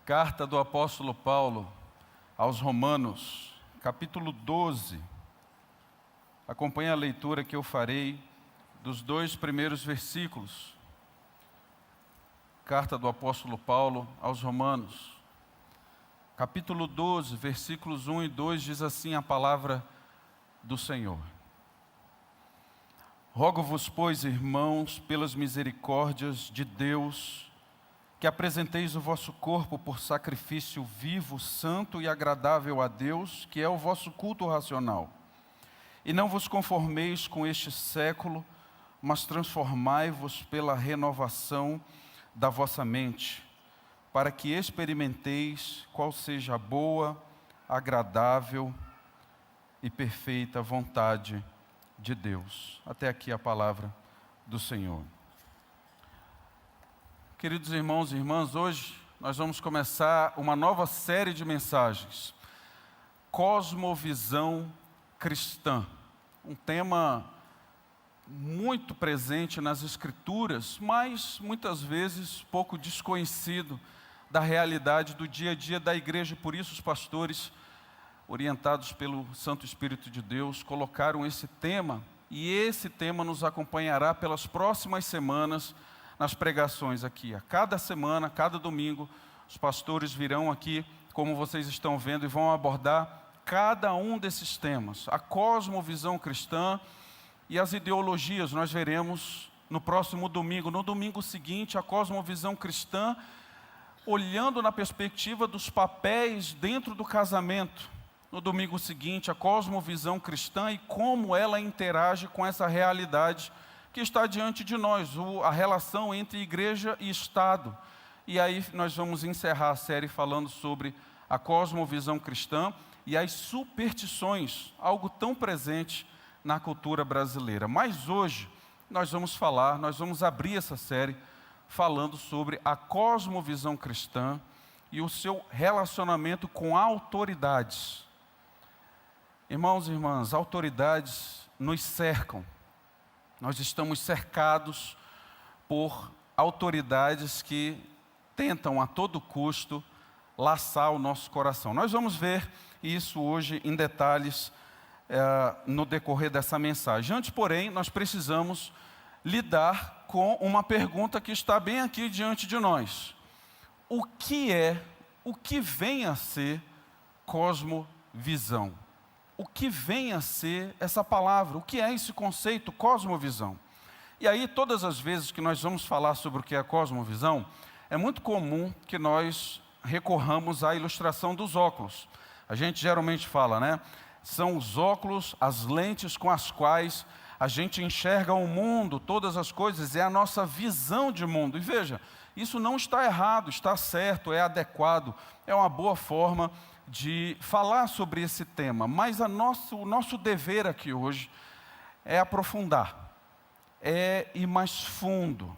Carta do apóstolo Paulo aos Romanos, capítulo 12. Acompanhe a leitura que eu farei dos 2 primeiros versículos. Carta do apóstolo Paulo aos Romanos, capítulo 12, versículos 1 e 2, diz assim a palavra do Senhor. Rogo-vos, pois, irmãos, pelas misericórdias de Deus, que apresenteis o vosso corpo por sacrifício vivo, santo e agradável a Deus, que é o vosso culto racional. E não vos conformeis com este século, mas transformai-vos pela renovação da vossa mente, para que experimenteis qual seja a boa, agradável e perfeita vontade de Deus. Até aqui a palavra do Senhor. Queridos irmãos e irmãs, hoje nós vamos começar uma nova série de mensagens. Cosmovisão cristã. Um tema muito presente nas Escrituras, mas muitas vezes pouco desconhecido da realidade do dia a dia da igreja. Por isso os pastores, orientados pelo Santo Espírito de Deus, colocaram esse tema, e esse tema nos acompanhará pelas próximas semanas nas pregações aqui. A cada semana, cada domingo, os pastores virão aqui, como vocês estão vendo, e vão abordar cada um desses temas. A cosmovisão cristã e as ideologias nós veremos no próximo domingo. No domingo seguinte, a cosmovisão cristã, olhando na perspectiva dos papéis dentro do casamento. No domingo seguinte, a cosmovisão cristã e como ela interage com essa realidade que está diante de nós, a relação entre igreja e Estado. E aí nós vamos encerrar a série falando sobre a cosmovisão cristã e as superstições, algo tão presente na cultura brasileira. Mas hoje nós vamos abrir essa série falando sobre a cosmovisão cristã e o seu relacionamento com autoridades. Irmãos e irmãs, autoridades nos cercam. Nós estamos cercados por autoridades que tentam a todo custo laçar o nosso coração. Nós vamos ver isso hoje em detalhes no decorrer dessa mensagem. Antes, porém, nós precisamos lidar com uma pergunta que está bem aqui diante de nós. O que vem a ser cosmovisão? O que vem a ser essa palavra? O que é esse conceito, cosmovisão? E aí, todas as vezes que nós vamos falar sobre o que é a cosmovisão, é muito comum que nós recorramos à ilustração dos óculos. A gente geralmente fala, né? São os óculos, as lentes com as quais a gente enxerga o mundo, todas as coisas, é a nossa visão de mundo. E veja, isso não está errado, está certo, é adequado, é uma boa forma de falar sobre esse tema, mas o nosso dever aqui hoje é aprofundar, é ir mais fundo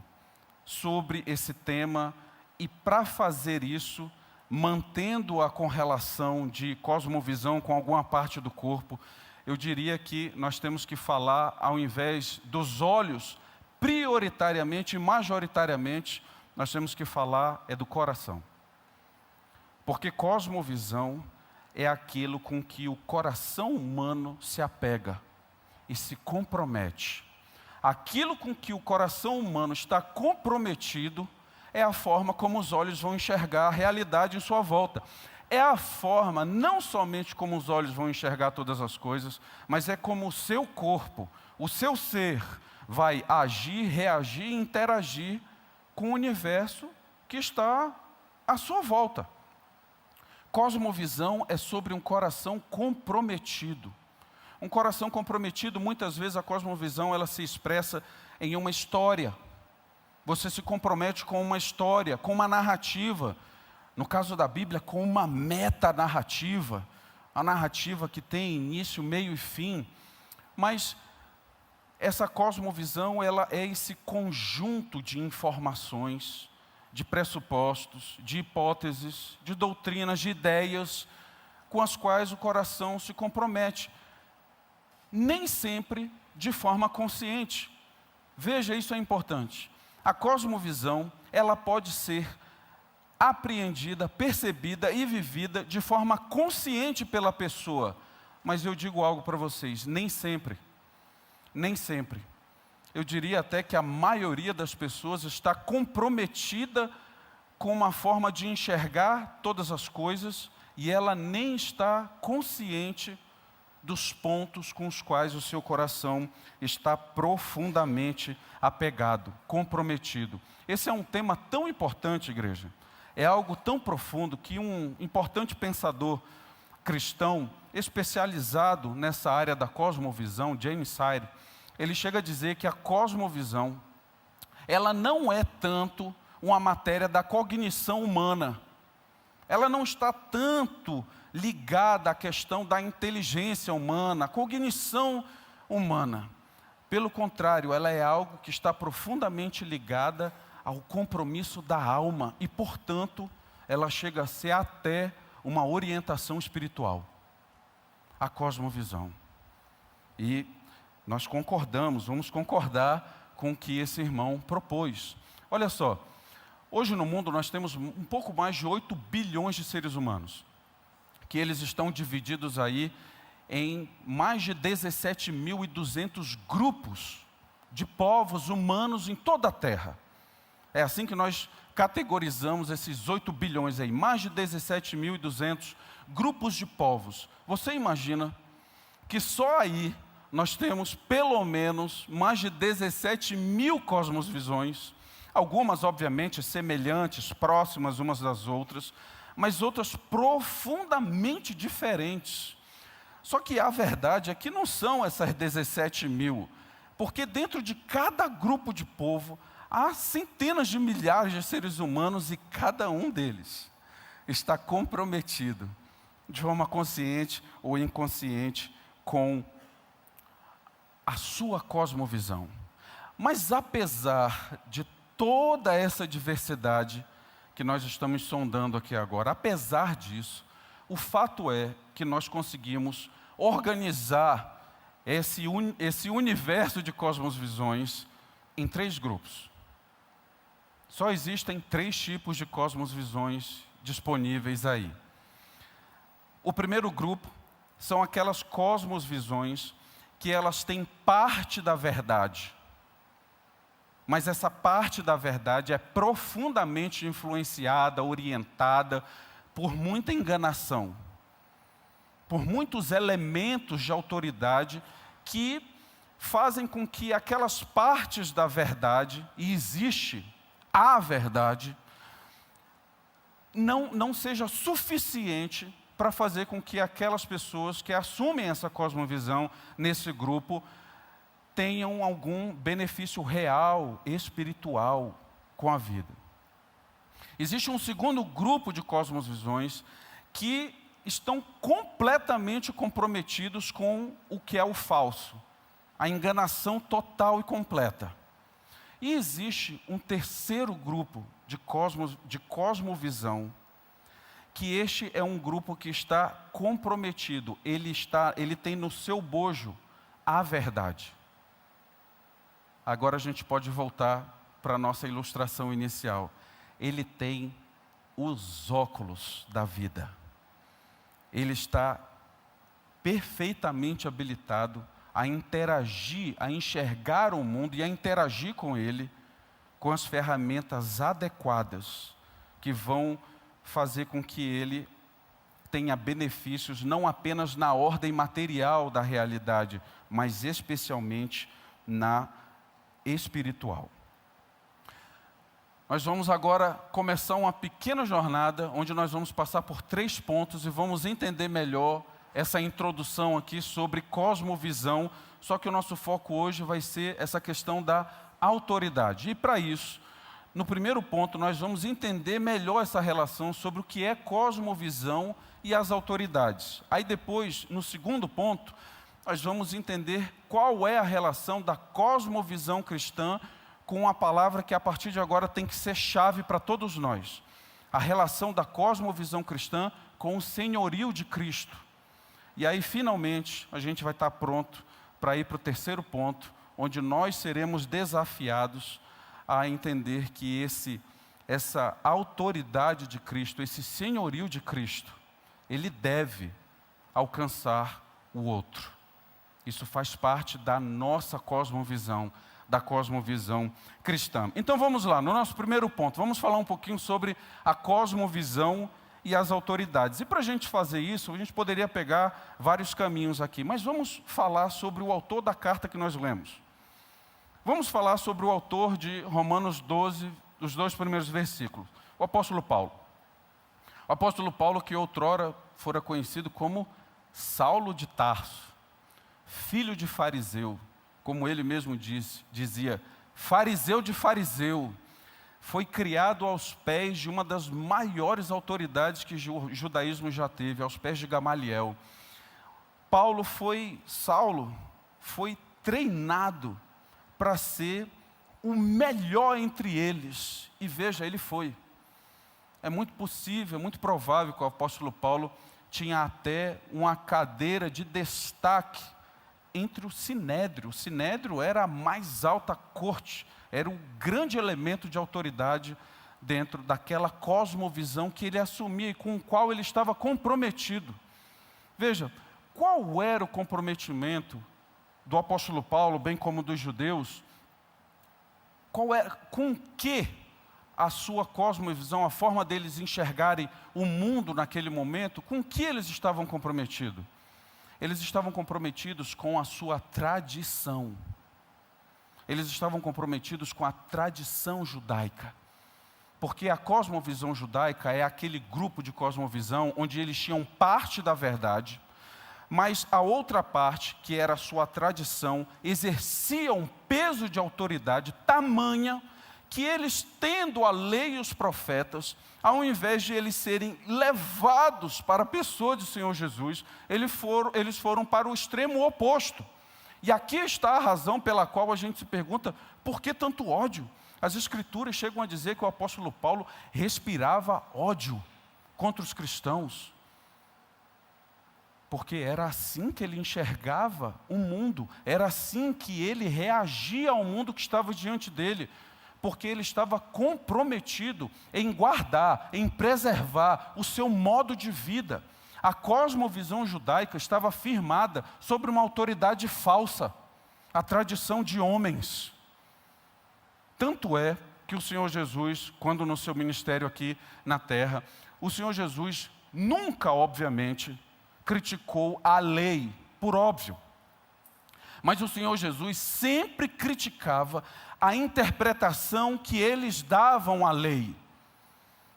sobre esse tema, e para fazer isso, mantendo a correlação de cosmovisão com alguma parte do corpo, eu diria que nós temos que falar, ao invés dos olhos, prioritariamente e majoritariamente, nós temos que falar do coração. Porque cosmovisão é aquilo com que o coração humano se apega e se compromete. Aquilo com que o coração humano está comprometido é a forma como os olhos vão enxergar a realidade em sua volta. É a forma, não somente como os olhos vão enxergar todas as coisas, mas é como o seu corpo, o seu ser, vai agir, reagir e interagir com o universo que está à sua volta. Cosmovisão é sobre um coração comprometido. Um coração comprometido, muitas vezes a cosmovisão ela se expressa em uma história. Você se compromete com uma história, com uma narrativa. No caso da Bíblia, com uma metanarrativa. A narrativa que tem início, meio e fim. Mas essa cosmovisão ela é esse conjunto de informações, de pressupostos, de hipóteses, de doutrinas, de ideias, com as quais o coração se compromete. Nem sempre de forma consciente. Veja, isso é importante. A cosmovisão, ela pode ser apreendida, percebida e vivida de forma consciente pela pessoa. Mas eu digo algo para vocês, nem sempre. Nem sempre. Eu diria até que a maioria das pessoas está comprometida com uma forma de enxergar todas as coisas e ela nem está consciente dos pontos com os quais o seu coração está profundamente apegado, comprometido. Esse é um tema tão importante, igreja. É algo tão profundo que um importante pensador cristão, especializado nessa área da cosmovisão, James Sire, ele chega a dizer que a cosmovisão, ela não é tanto uma matéria da cognição humana. Ela não está tanto ligada à questão da inteligência humana, à cognição humana. Pelo contrário, ela é algo que está profundamente ligada ao compromisso da alma e, portanto, ela chega a ser até uma orientação espiritual, a cosmovisão. E nós concordamos, vamos concordar com o que esse irmão propôs. Olha só, hoje no mundo nós temos um pouco mais de 8 bilhões de seres humanos, que eles estão divididos aí em mais de 17.200 grupos de povos humanos em toda a Terra. É assim que nós categorizamos esses 8 bilhões aí, mais de 17.200 grupos de povos. Você imagina que só aí nós temos pelo menos mais de 17.000 cosmovisões, algumas obviamente semelhantes, próximas umas das outras, mas outras profundamente diferentes. Só que a verdade é que não são essas 17.000, porque dentro de cada grupo de povo há centenas de milhares de seres humanos e cada um deles está comprometido, de forma consciente ou inconsciente, com a sua cosmovisão. Mas apesar de toda essa diversidade que nós estamos sondando aqui agora, apesar disso, o fato é que nós conseguimos organizar esse universo de cosmovisões em 3 grupos. Só existem 3 tipos de cosmovisões disponíveis aí. O primeiro grupo são aquelas cosmovisões que elas têm parte da verdade, mas essa parte da verdade é profundamente influenciada, orientada por muita enganação, por muitos elementos de autoridade que fazem com que aquelas partes da verdade, e existe a verdade, não seja suficiente para fazer com que aquelas pessoas que assumem essa cosmovisão nesse grupo tenham algum benefício real, espiritual com a vida. Existe um segundo grupo de cosmovisões que estão completamente comprometidos com o que é o falso, a enganação total e completa. E existe um terceiro grupo de cosmovisão, que este é um grupo que está comprometido, ele tem no seu bojo a verdade. Agora a gente pode voltar para a nossa ilustração inicial. Ele tem os óculos da vida. Ele está perfeitamente habilitado a interagir, a enxergar o mundo e a interagir com ele com as ferramentas adequadas que vão fazer com que ele tenha benefícios não apenas na ordem material da realidade, mas especialmente na espiritual. Nós vamos agora começar uma pequena jornada, onde nós vamos passar por 3 pontos e vamos entender melhor essa introdução aqui sobre cosmovisão, só que o nosso foco hoje vai ser essa questão da autoridade. E para isso, no primeiro ponto, nós vamos entender melhor essa relação sobre o que é cosmovisão e as autoridades. Aí depois, no segundo ponto, nós vamos entender qual é a relação da cosmovisão cristã com a palavra que a partir de agora tem que ser chave para todos nós. A relação da cosmovisão cristã com o senhorio de Cristo. E aí, finalmente, a gente vai estar pronto para ir para o terceiro ponto, onde nós seremos desafiados a entender que esse essa autoridade de Cristo, esse senhorio de Cristo, ele deve alcançar o outro. Isso faz parte da nossa cosmovisão, da cosmovisão cristã. Então vamos lá, no nosso primeiro ponto, vamos falar um pouquinho sobre a cosmovisão e as autoridades. E para a gente fazer isso, a gente poderia pegar vários caminhos aqui, mas vamos falar sobre o autor da carta que nós lemos. Vamos falar sobre o autor de Romanos 12, os 2 primeiros versículos, o apóstolo Paulo. O apóstolo Paulo, que outrora fora conhecido como Saulo de Tarso, filho de fariseu, como ele mesmo dizia, fariseu de fariseu, foi criado aos pés de uma das maiores autoridades que o judaísmo já teve, aos pés de Gamaliel. Saulo foi treinado para ser o melhor entre eles, e veja, ele foi. É muito possível, é muito provável que o apóstolo Paulo tinha até uma cadeira de destaque entre o Sinédrio. O Sinédrio era a mais alta corte, era o grande elemento de autoridade dentro daquela cosmovisão que ele assumia e com o qual ele estava comprometido. Veja, qual era o comprometimento do apóstolo Paulo, bem como dos judeus? Com que a sua cosmovisão, a forma deles enxergarem o mundo naquele momento, com que eles estavam comprometidos? Eles estavam comprometidos com a sua tradição. Eles estavam comprometidos com a tradição judaica. Porque a cosmovisão judaica é aquele grupo de cosmovisão onde eles tinham parte da verdade, mas a outra parte, que era a sua tradição, exercia um peso de autoridade tamanha que eles, tendo a lei e os profetas, ao invés de eles serem levados para a pessoa do Senhor Jesus, eles foram para o extremo oposto. E aqui está a razão pela qual a gente se pergunta, por que tanto ódio? As Escrituras chegam a dizer que o apóstolo Paulo respirava ódio contra os cristãos, porque era assim que ele enxergava o mundo, era assim que ele reagia ao mundo que estava diante dele, porque ele estava comprometido em guardar, em preservar o seu modo de vida. A cosmovisão judaica estava firmada sobre uma autoridade falsa, a tradição de homens. Tanto é que o Senhor Jesus, quando no seu ministério aqui na terra, o Senhor Jesus nunca, obviamente, criticou a lei, por óbvio. Mas o Senhor Jesus sempre criticava a interpretação que eles davam à lei.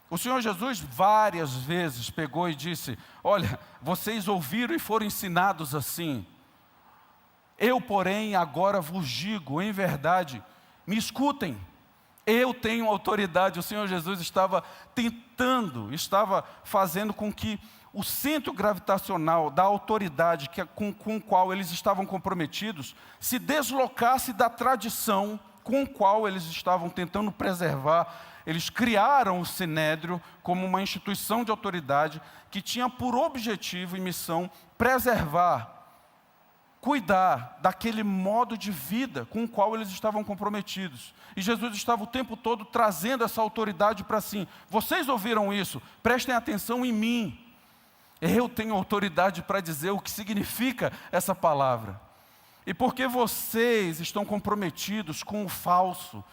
O Senhor Jesus várias vezes pegou e disse, olha, vocês ouviram e foram ensinados assim. Eu, porém, agora vos digo, em verdade, me escutem. Eu tenho autoridade. O Senhor Jesus estava fazendo com que o centro gravitacional da autoridade com o qual eles estavam comprometidos se deslocasse da tradição com o qual eles estavam tentando preservar. Eles criaram o Sinédrio como uma instituição de autoridade que tinha por objetivo e missão preservar, cuidar daquele modo de vida com o qual eles estavam comprometidos. E Jesus estava o tempo todo trazendo essa autoridade para si. Vocês ouviram isso? Prestem atenção em mim. Eu tenho autoridade para dizer o que significa essa palavra. E porque vocês estão comprometidos com o falso,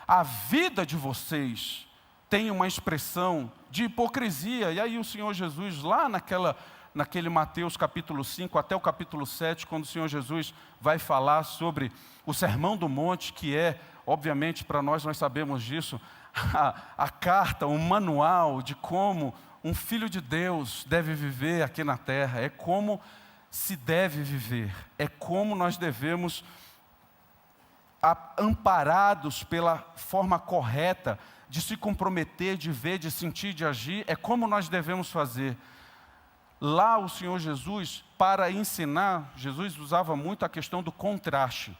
a vida de vocês tem uma expressão de hipocrisia. E aí o Senhor Jesus, lá naquele Mateus capítulo 5 até o capítulo 7, quando o Senhor Jesus vai falar sobre o Sermão do Monte, que é, obviamente, para nós sabemos disso, a carta, o manual de como um filho de Deus deve viver aqui na terra, é como se deve viver, é como nós devemos, amparados pela forma correta de se comprometer, de ver, de sentir, de agir, é como nós devemos fazer. Lá o Senhor Jesus, para ensinar, Jesus usava muito a questão do contraste.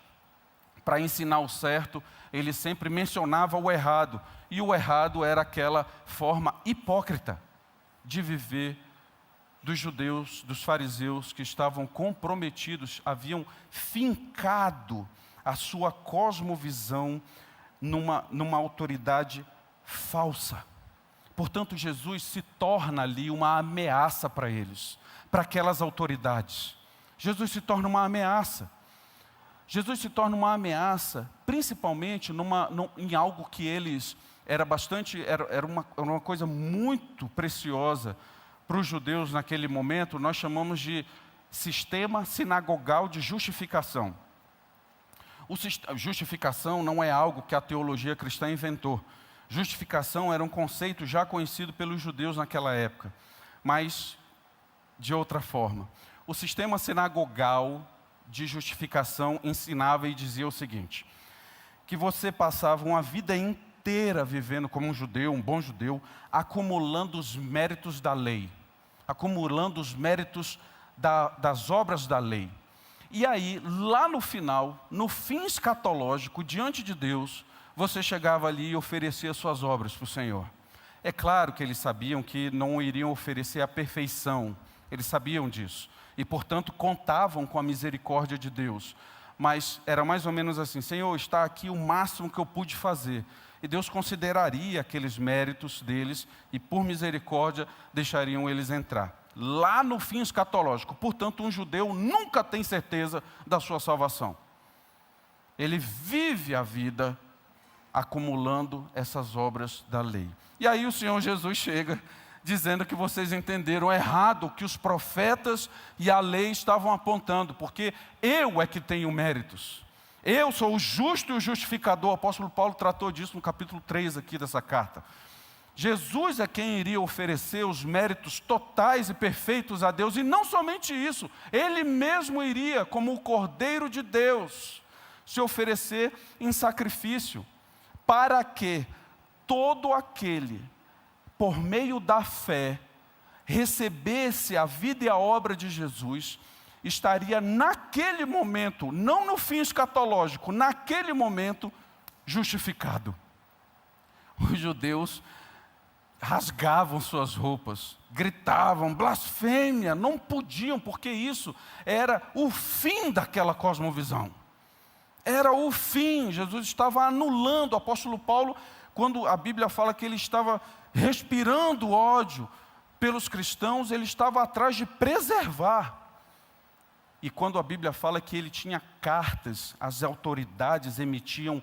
Para ensinar o certo, ele sempre mencionava o errado, e o errado era aquela forma hipócrita de viver dos judeus, dos fariseus, que estavam comprometidos, haviam fincado a sua cosmovisão numa autoridade falsa. Portanto, Jesus se torna ali uma ameaça para eles, para aquelas autoridades. Jesus se torna uma ameaça. Jesus se torna uma ameaça, principalmente em algo que eles, era uma coisa muito preciosa para os judeus naquele momento. Nós chamamos de sistema sinagogal de justificação. Justificação não é algo que a teologia cristã inventou. Justificação era um conceito já conhecido pelos judeus naquela época, mas de outra forma. O sistema sinagogal de justificação ensinava e dizia o seguinte: que você passava uma vida inteira vivendo como um judeu, um bom judeu, acumulando os méritos da lei, acumulando os méritos das obras da lei. E aí, lá no final, no fim escatológico, diante de Deus, você chegava ali e oferecia suas obras para o Senhor. É claro que eles sabiam que não iriam oferecer a perfeição, eles sabiam disso, e portanto contavam com a misericórdia de Deus. Mas era mais ou menos assim: Senhor, está aqui o máximo que eu pude fazer. E Deus consideraria aqueles méritos deles e por misericórdia deixariam eles entrar. Lá no fim escatológico. Portanto, um judeu nunca tem certeza da sua salvação. Ele vive a vida acumulando essas obras da lei. E aí o Senhor Jesus chega dizendo que vocês entenderam errado o que os profetas e a lei estavam apontando, porque eu é que tenho méritos. Eu sou o justo e o justificador. O apóstolo Paulo tratou disso no capítulo 3 aqui dessa carta. Jesus é quem iria oferecer os méritos totais e perfeitos a Deus, e não somente isso, Ele mesmo iria, como o Cordeiro de Deus, se oferecer em sacrifício, para que todo aquele, por meio da fé, recebesse a vida e a obra de Jesus, estaria naquele momento, não no fim escatológico, naquele momento, justificado. Os judeus rasgavam suas roupas, gritavam, blasfêmia, não podiam, porque isso era o fim daquela cosmovisão. Era o fim. Jesus estava anulando. O apóstolo Paulo, quando a Bíblia fala que ele estava respirando ódio pelos cristãos, ele estava atrás de preservar. E quando a Bíblia fala que ele tinha cartas, as autoridades emitiam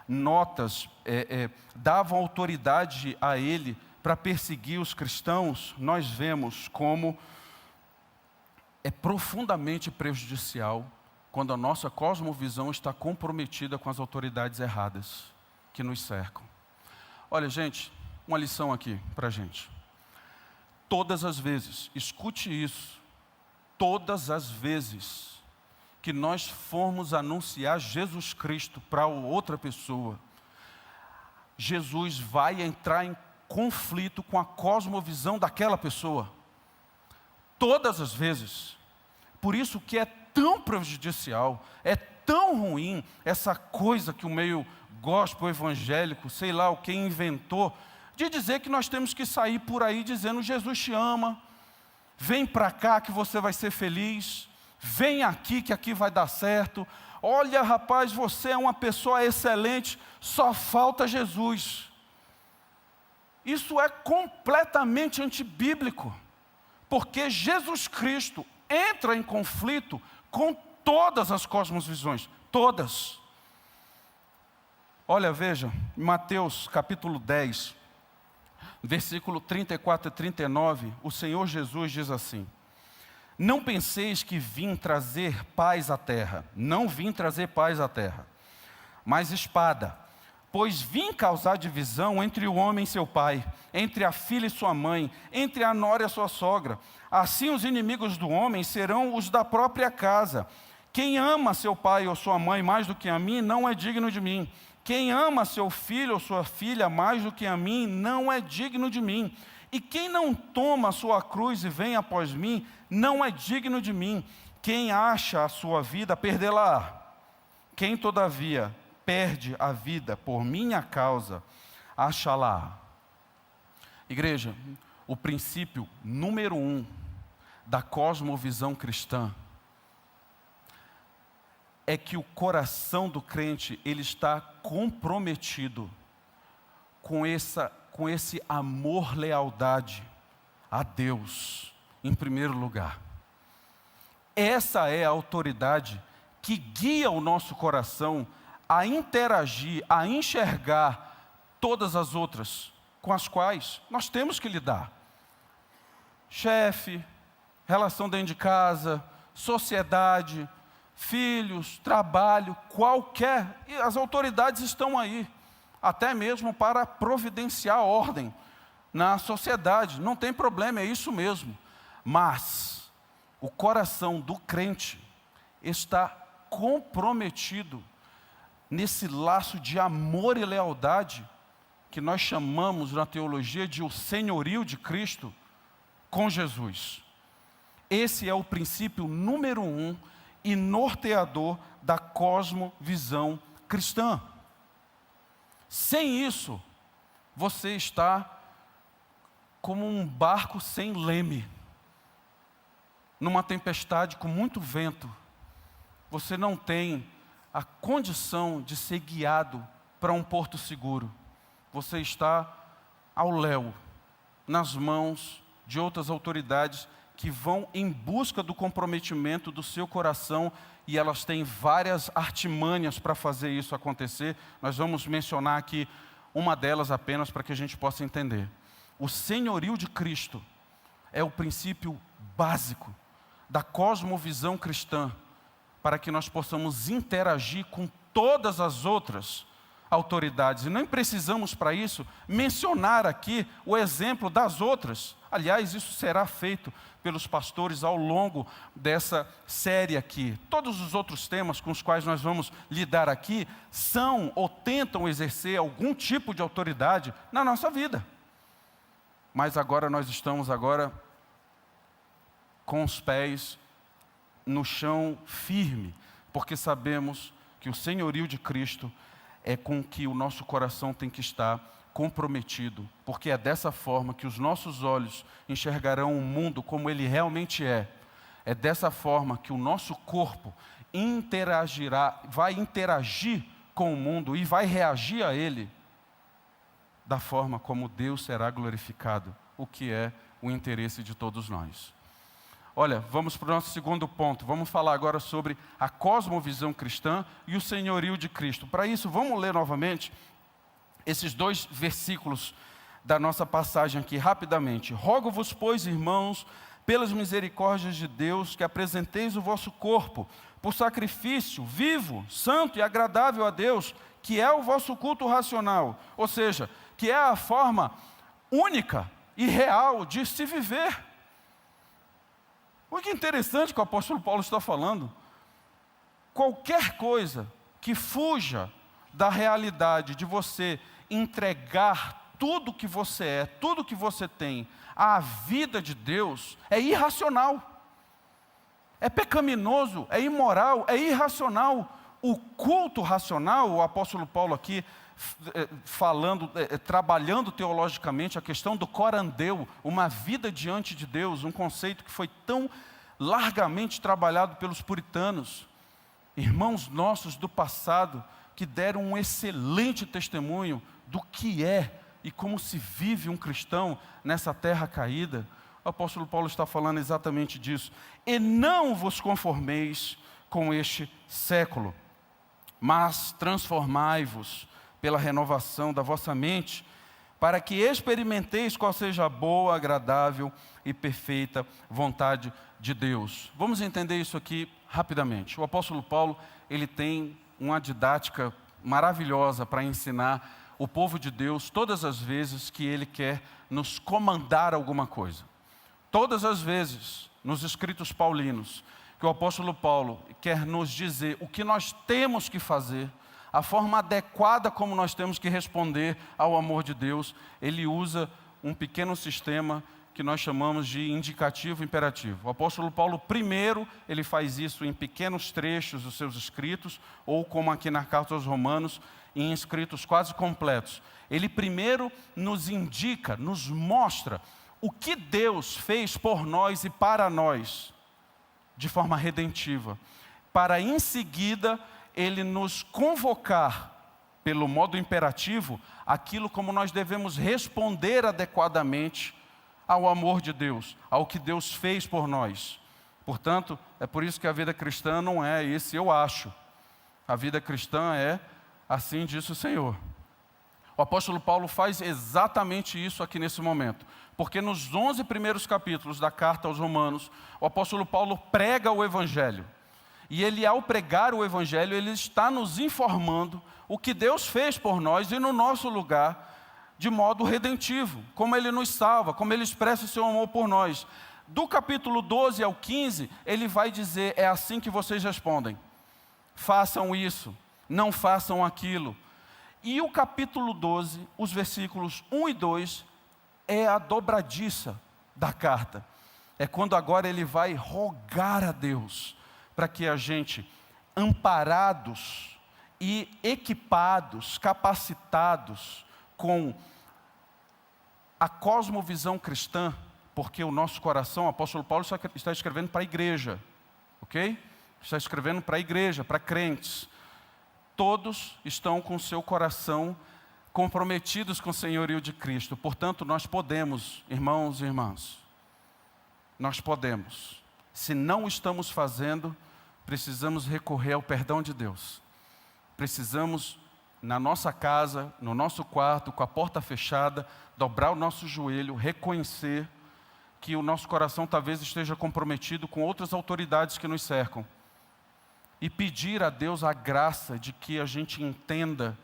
notas, davam autoridade a ele para perseguir os cristãos, nós vemos como é profundamente prejudicial quando a nossa cosmovisão está comprometida com as autoridades erradas que nos cercam. Olha, gente, uma lição aqui para a gente. Todas as vezes, escute isso, todas as vezes que nós formos anunciar Jesus Cristo para outra pessoa, Jesus vai entrar em conflito com a cosmovisão daquela pessoa. Todas as vezes. Por isso que é tão prejudicial, é tão ruim essa coisa que o meio gospel evangélico, sei lá o que inventou, de dizer que nós temos que sair por aí dizendo: Jesus te ama, vem para cá que você vai ser feliz, vem aqui que aqui vai dar certo, olha rapaz, você é uma pessoa excelente, só falta Jesus. Isso é completamente antibíblico, porque Jesus Cristo entra em conflito com todas as cosmovisões, todas. Olha, veja, em Mateus capítulo 10, versículo 34 e 39, o Senhor Jesus diz assim: não penseis que vim trazer paz à terra, não vim trazer paz à terra, mas espada. Pois vim causar divisão entre o homem e seu pai, entre a filha e sua mãe, entre a nora e a sua sogra. Assim os inimigos do homem serão os da própria casa. Quem ama seu pai ou sua mãe mais do que a mim, não é digno de mim. Quem ama seu filho ou sua filha mais do que a mim, não é digno de mim. E quem não toma a sua cruz e vem após mim, não é digno de mim. Quem acha a sua vida, perdê-la. Quem, todavia, perde a vida por minha causa, acha-la. Igreja, o princípio número 1 da cosmovisão cristã é que o coração do crente, ele está comprometido com esse amor, lealdade a Deus, em primeiro lugar. Essa é a autoridade que guia o nosso coração a interagir, a enxergar todas as outras com as quais nós temos que lidar. Chefe, relação dentro de casa, sociedade, filhos, trabalho, qualquer. E as autoridades estão aí, até mesmo para providenciar ordem na sociedade. Não tem problema, é isso mesmo. Mas o coração do crente está comprometido nesse laço de amor e lealdade que nós chamamos na teologia de o senhorio de Cristo com Jesus. Esse é o princípio número 1 e norteador da cosmovisão cristã. Sem isso, você está como um barco sem leme, numa tempestade com muito vento. Você não tem a condição de ser guiado para um porto seguro. Você está ao léu, nas mãos de outras autoridades que vão em busca do comprometimento do seu coração, e elas têm várias artimanhas para fazer isso acontecer. Nós vamos mencionar aqui uma delas apenas para que a gente possa entender. O senhorio de Cristo é o princípio básico da cosmovisão cristã, para que nós possamos interagir com todas as outras autoridades. E nem precisamos, para isso, mencionar aqui o exemplo das outras. Aliás, isso será feito pelos pastores ao longo dessa série aqui. Todos os outros temas com os quais nós vamos lidar aqui são ou tentam exercer algum tipo de autoridade na nossa vida. Mas agora nós estamos com os pés no chão firme, porque sabemos que o senhorio de Cristo é com que o nosso coração tem que estar comprometido, porque é dessa forma que os nossos olhos enxergarão o mundo como ele realmente é. É dessa forma que o nosso corpo vai interagir com o mundo e vai reagir a ele da forma como Deus será glorificado, o que é o interesse de todos nós. Olha, vamos para o nosso segundo ponto. Vamos falar agora sobre a cosmovisão cristã e o senhorio de Cristo. Para isso, vamos ler novamente esses 2 versículos da nossa passagem aqui, rapidamente. Rogo-vos, pois, irmãos, pelas misericórdias de Deus, que apresenteis o vosso corpo por sacrifício vivo, santo e agradável a Deus, que é o vosso culto racional. Ou seja, que é a forma única e real de se viver. O que é interessante que o apóstolo Paulo está falando. Qualquer coisa que fuja da realidade de você entregar tudo que você é, tudo que você tem, à vida de Deus, é irracional. É pecaminoso, é imoral, é irracional. O culto racional, o apóstolo Paulo aqui trabalhando teologicamente a questão do corandeu, uma vida diante de Deus, um conceito que foi tão largamente trabalhado pelos puritanos, irmãos nossos do passado, que deram um excelente testemunho do que é e como se vive um cristão nessa terra caída. O apóstolo Paulo está falando exatamente disso. E não vos conformeis com este século, mas transformai-vos pela renovação da vossa mente, para que experimenteis qual seja a boa, agradável e perfeita vontade de Deus. Vamos entender isso aqui rapidamente. O apóstolo Paulo, ele tem uma didática maravilhosa para ensinar o povo de Deus todas as vezes que ele quer nos comandar alguma coisa. Todas as vezes, nos escritos paulinos, que o apóstolo Paulo quer nos dizer o que nós temos que fazer, a forma adequada como nós temos que responder ao amor de Deus, ele usa um pequeno sistema que nós chamamos de indicativo imperativo. O apóstolo Paulo, primeiro, ele faz isso em pequenos trechos dos seus escritos, ou como aqui na carta aos Romanos, em escritos quase completos. Ele primeiro nos indica, nos mostra o que Deus fez por nós e para nós, de forma redentiva, para em seguida ele nos convocar pelo modo imperativo, aquilo como nós devemos responder adequadamente ao amor de Deus, ao que Deus fez por nós. Portanto, é por isso que a vida cristã não é esse eu acho. A vida cristã é assim disse o Senhor. O apóstolo Paulo faz exatamente isso aqui nesse momento, porque nos 11 primeiros capítulos da carta aos Romanos, o apóstolo Paulo prega o Evangelho. E ele, ao pregar o Evangelho, ele está nos informando o que Deus fez por nós e no nosso lugar, de modo redentivo, como Ele nos salva, como Ele expressa o seu amor por nós. Do capítulo 12 ao 15, ele vai dizer, é assim que vocês respondem. Façam isso, não façam aquilo. E o capítulo 12, os versículos 1 e 2, é a dobradiça da carta. É quando agora ele vai rogar a Deus, para que a gente, amparados e equipados, capacitados com a cosmovisão cristã, porque o nosso coração, o apóstolo Paulo está escrevendo para a igreja, ok? Está escrevendo para a igreja, para crentes. Todos estão com o seu coração comprometidos com o senhorio de Cristo. Portanto, nós podemos, irmãos e irmãs, nós podemos. Se não estamos fazendo, precisamos recorrer ao perdão de Deus. Precisamos, na nossa casa, no nosso quarto, com a porta fechada, dobrar o nosso joelho, reconhecer que o nosso coração talvez esteja comprometido com outras autoridades que nos cercam. E pedir a Deus a graça de que a gente entenda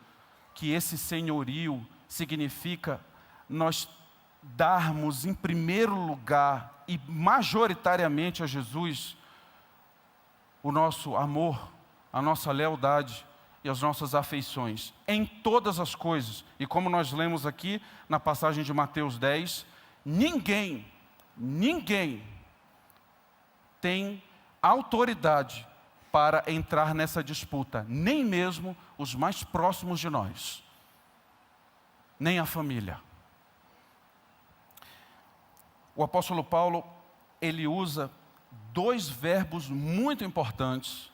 que esse senhorio significa nós darmos em primeiro lugar e majoritariamente a Jesus o nosso amor, a nossa lealdade e as nossas afeições, em todas as coisas. E como nós lemos aqui na passagem de Mateus 10, ninguém tem autoridade para entrar nessa disputa, nem mesmo os mais próximos de nós, nem a família. O apóstolo Paulo, ele usa dois verbos muito importantes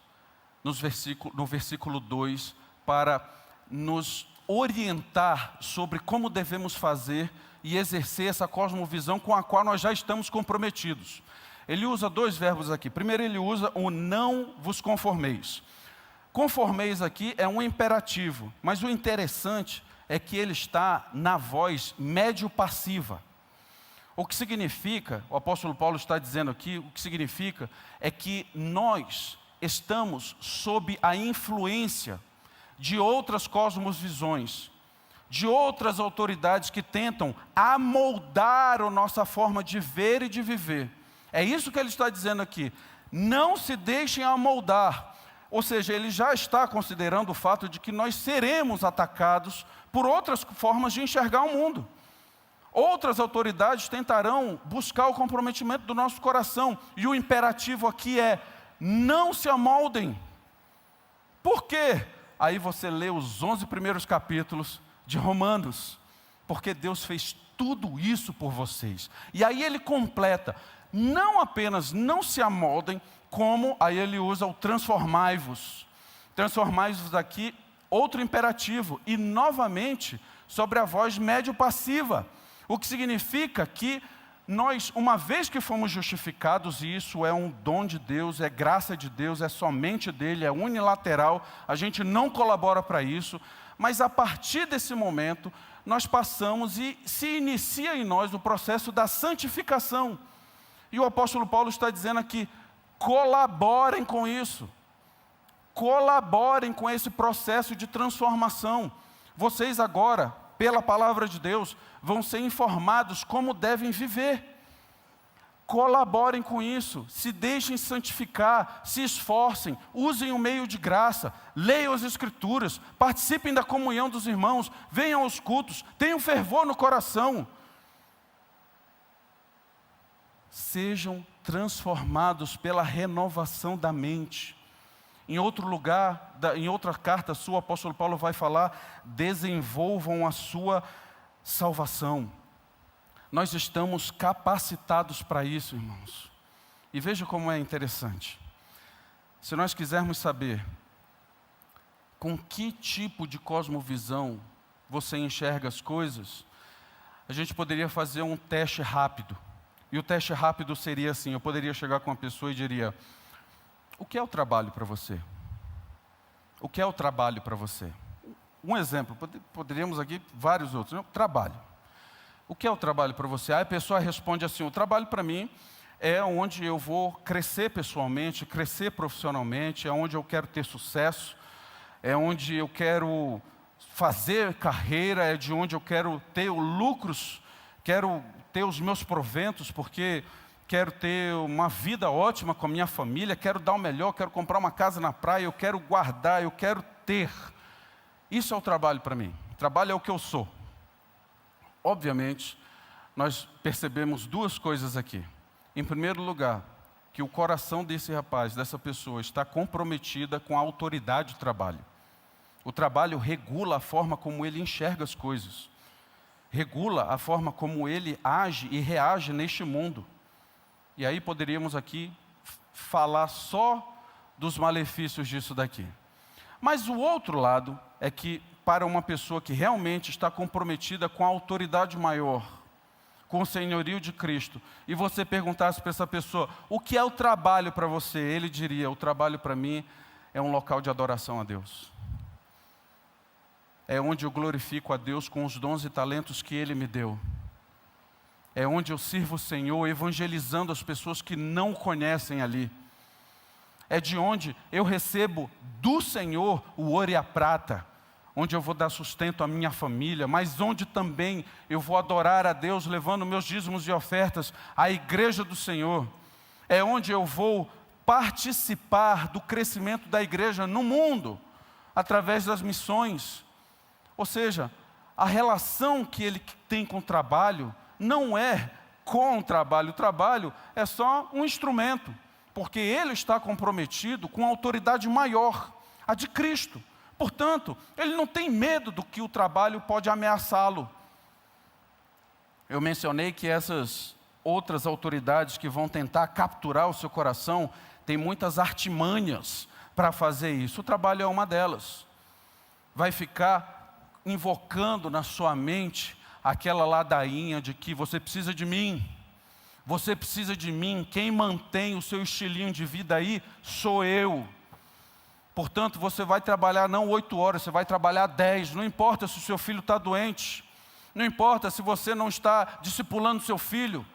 no versículo 2, para nos orientar sobre como devemos fazer e exercer essa cosmovisão com a qual nós já estamos comprometidos. Ele usa dois verbos aqui. Primeiro ele usa o não vos conformeis. Conformeis aqui é um imperativo, mas o interessante é que ele está na voz médio-passiva. O que significa, o apóstolo Paulo está dizendo aqui, o que significa é que nós estamos sob a influência de outras cosmovisões, de outras autoridades que tentam amoldar a nossa forma de ver e de viver. É isso que ele está dizendo aqui. Não se deixem amoldar. Ou seja, ele já está considerando o fato de que nós seremos atacados por outras formas de enxergar o mundo. Outras autoridades tentarão buscar o comprometimento do nosso coração. E o imperativo aqui é: não se amoldem. Por quê? Aí você lê os 11 primeiros capítulos de Romanos. Porque Deus fez tudo isso por vocês. E aí ele completa: não apenas não se amoldem, como aí ele usa o transformai-vos. Transformai-vos aqui, outro imperativo. E novamente, sobre a voz médio-passiva. O que significa que nós, uma vez que fomos justificados, e isso é um dom de Deus, é graça de Deus, é somente dele, é unilateral, a gente não colabora para isso, mas a partir desse momento, nós passamos e se inicia em nós o processo da santificação. E o apóstolo Paulo está dizendo aqui: colaborem com isso, colaborem com esse processo de transformação. Vocês agora, pela palavra de Deus, vão ser informados como devem viver. Colaborem com isso, se deixem santificar, se esforcem, usem o meio de graça, leiam as Escrituras, participem da comunhão dos irmãos, venham aos cultos, tenham fervor no coração. Sejam transformados pela renovação da mente. Em outro lugar, em outra carta sua, o apóstolo Paulo vai falar: desenvolvam a sua salvação. Nós estamos capacitados para isso, irmãos. E veja como é interessante. Se nós quisermos saber com que tipo de cosmovisão você enxerga as coisas, a gente poderia fazer um teste rápido. E o teste rápido seria assim, eu poderia chegar com uma pessoa e diria: o que é o trabalho para você? O que é o trabalho para você? Um exemplo, poderíamos aqui vários outros. Não? Trabalho. O que é o trabalho para você? Aí a pessoa responde assim: o trabalho para mim é onde eu vou crescer pessoalmente, crescer profissionalmente, é onde eu quero ter sucesso, é onde eu quero fazer carreira, é de onde eu quero ter lucros, quero ter os meus proventos, porque quero ter uma vida ótima com a minha família, quero dar o melhor, quero comprar uma casa na praia, eu quero guardar, eu quero ter. Isso é o trabalho para mim. Trabalho é o que eu sou. Obviamente, nós percebemos duas coisas aqui. Em primeiro lugar, que o coração desse rapaz, dessa pessoa, está comprometida com a autoridade do trabalho. O trabalho regula a forma como ele enxerga as coisas. Regula a forma como ele age e reage neste mundo. E aí poderíamos aqui falar só dos malefícios disso daqui. Mas o outro lado é que, para uma pessoa que realmente está comprometida com a autoridade maior, com o senhorio de Cristo, e você perguntasse para essa pessoa: o que é o trabalho para você? Ele diria: o trabalho para mim é um local de adoração a Deus. É onde eu glorifico a Deus com os dons e talentos que Ele me deu. É onde eu sirvo o Senhor, evangelizando as pessoas que não o conhecem ali. É de onde eu recebo do Senhor o ouro e a prata, onde eu vou dar sustento à minha família, mas onde também eu vou adorar a Deus, levando meus dízimos e ofertas à igreja do Senhor. É onde eu vou participar do crescimento da igreja no mundo, através das missões. Ou seja, a relação que ele tem com o trabalho não é com o trabalho é só um instrumento, porque ele está comprometido com a autoridade maior, a de Cristo. Portanto, ele não tem medo do que o trabalho pode ameaçá-lo. Eu mencionei que essas outras autoridades que vão tentar capturar o seu coração têm muitas artimanhas para fazer isso. O trabalho é uma delas. Vai ficar invocando na sua mente aquela ladainha de que você precisa de mim, quem mantém o seu estilinho de vida aí sou eu. Portanto, você vai trabalhar não 8 horas, você vai trabalhar 10, não importa se o seu filho está doente, não importa se você não está discipulando seu filho,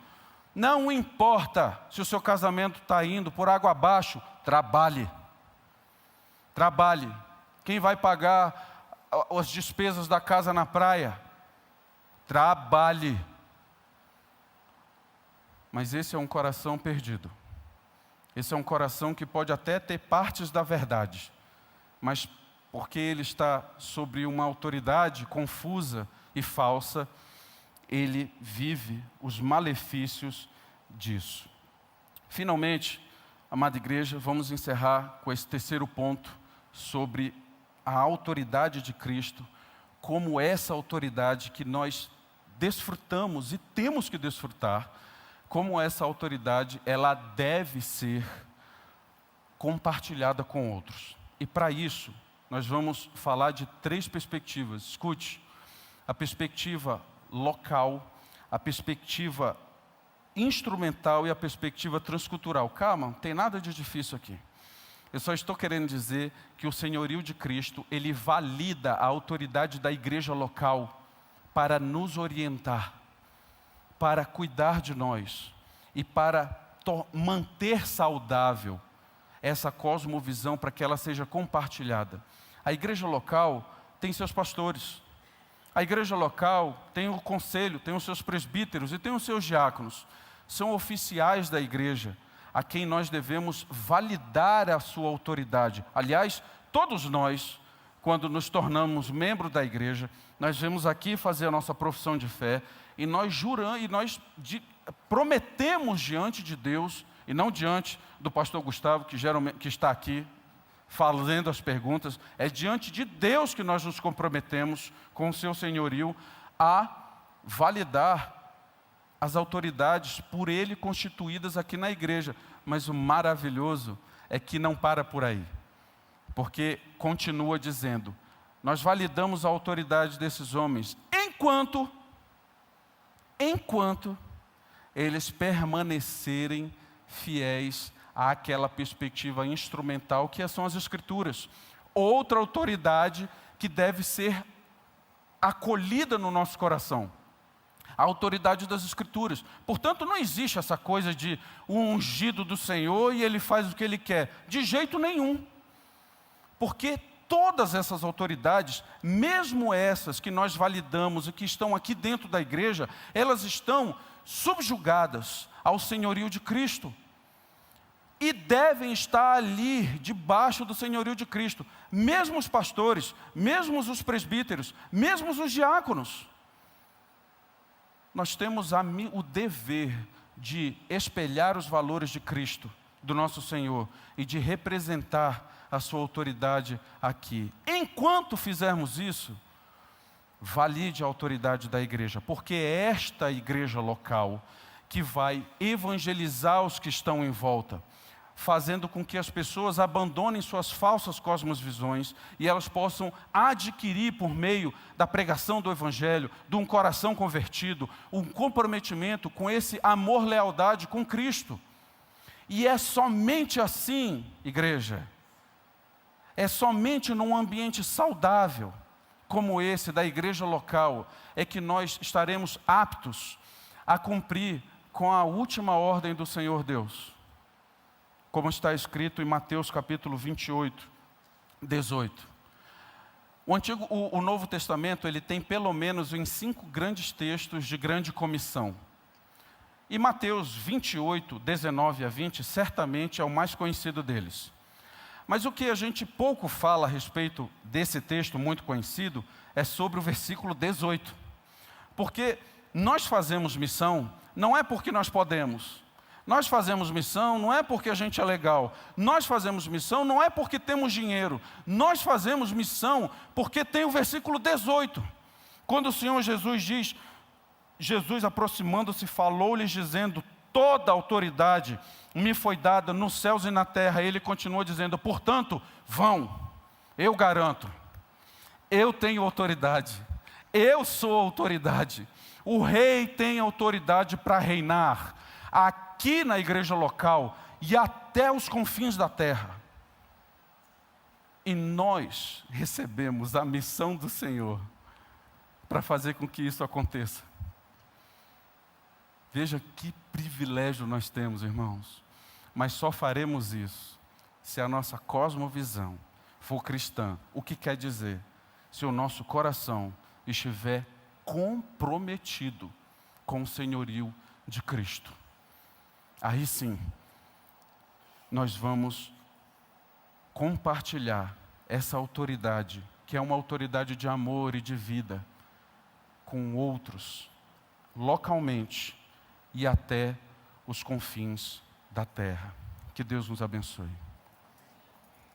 não importa se o seu casamento está indo por água abaixo, trabalhe. Trabalhe. Quem vai pagar as despesas da casa na praia? Trabalhe. Mas esse é um coração perdido. Esse é um coração que pode até ter partes da verdade, mas porque ele está sobre uma autoridade confusa e falsa, ele vive os malefícios disso. Finalmente, amada igreja, vamos encerrar com esse terceiro ponto sobre a autoridade de Cristo, como essa autoridade que nós desfrutamos e temos que desfrutar, como essa autoridade ela deve ser compartilhada com outros. E para isso, nós vamos falar de 3 perspectivas. Escute, a perspectiva local, a perspectiva instrumental e a perspectiva transcultural. Calma, não tem nada de difícil aqui. Eu só estou querendo dizer que o senhorio de Cristo, ele valida a autoridade da igreja local para nos orientar, para cuidar de nós e para manter saudável essa cosmovisão para que ela seja compartilhada. A igreja local tem seus pastores, a igreja local tem o conselho, tem os seus presbíteros e tem os seus diáconos. São oficiais da igreja, a quem nós devemos validar a sua autoridade. Aliás, todos nós, quando nos tornamos membros da igreja, nós vemos aqui fazer a nossa profissão de fé, e nós juramos, e nós prometemos diante de Deus, e não diante do pastor Gustavo, que está aqui fazendo as perguntas, é diante de Deus que nós nos comprometemos com o seu senhorio a validar as autoridades por ele constituídas aqui na igreja. Mas o maravilhoso é que não para por aí. Porque continua dizendo, nós validamos a autoridade desses homens, enquanto eles permanecerem fiéis àquela perspectiva instrumental que são as Escrituras. Outra autoridade que deve ser acolhida no nosso coração, a autoridade das Escrituras. Portanto, não existe essa coisa de o ungido do Senhor e ele faz o que ele quer. De jeito nenhum. Porque todas essas autoridades, mesmo essas que nós validamos e que estão aqui dentro da igreja, elas estão subjugadas ao senhorio de Cristo. E devem estar ali, debaixo do senhorio de Cristo. Mesmo os pastores, mesmo os presbíteros, mesmo os diáconos. Nós temos o dever de espelhar os valores de Cristo, do nosso Senhor, e de representar a sua autoridade aqui. Enquanto fizermos isso, valide a autoridade da igreja, porque é esta igreja local que vai evangelizar os que estão em volta, fazendo com que as pessoas abandonem suas falsas cosmovisões e elas possam adquirir, por meio da pregação do Evangelho, de um coração convertido, um comprometimento com esse amor, lealdade com Cristo. E é somente assim, igreja, é somente num ambiente saudável, como esse da igreja local, é que nós estaremos aptos a cumprir com a última ordem do Senhor Deus. Como está escrito em Mateus capítulo 28, 18. O Novo Testamento, ele tem pelo menos em 5 grandes textos de grande comissão. E Mateus 28, 19 a 20, certamente é o mais conhecido deles. Mas o que a gente pouco fala a respeito desse texto muito conhecido, é sobre o versículo 18. Porque nós fazemos missão, não é porque nós podemos. Nós fazemos missão não é porque a gente é legal. Nós fazemos missão não é porque temos dinheiro. Nós fazemos missão porque tem o versículo 18. Quando o Senhor Jesus diz, Jesus aproximando-se falou-lhes dizendo, toda a autoridade me foi dada nos céus e na terra. Ele continua dizendo, portanto, vão. Eu garanto. Eu tenho autoridade. Eu sou autoridade. O rei tem autoridade para reinar. Aqui na igreja local e até os confins da terra. E nós recebemos a missão do Senhor para fazer com que isso aconteça. Veja que privilégio nós temos, irmãos. Mas só faremos isso se a nossa cosmovisão for cristã. O que quer dizer? Se o nosso coração estiver comprometido com o senhorio de Cristo. Aí sim, nós vamos compartilhar essa autoridade, que é uma autoridade de amor e de vida, com outros, localmente e até os confins da terra. Que Deus nos abençoe.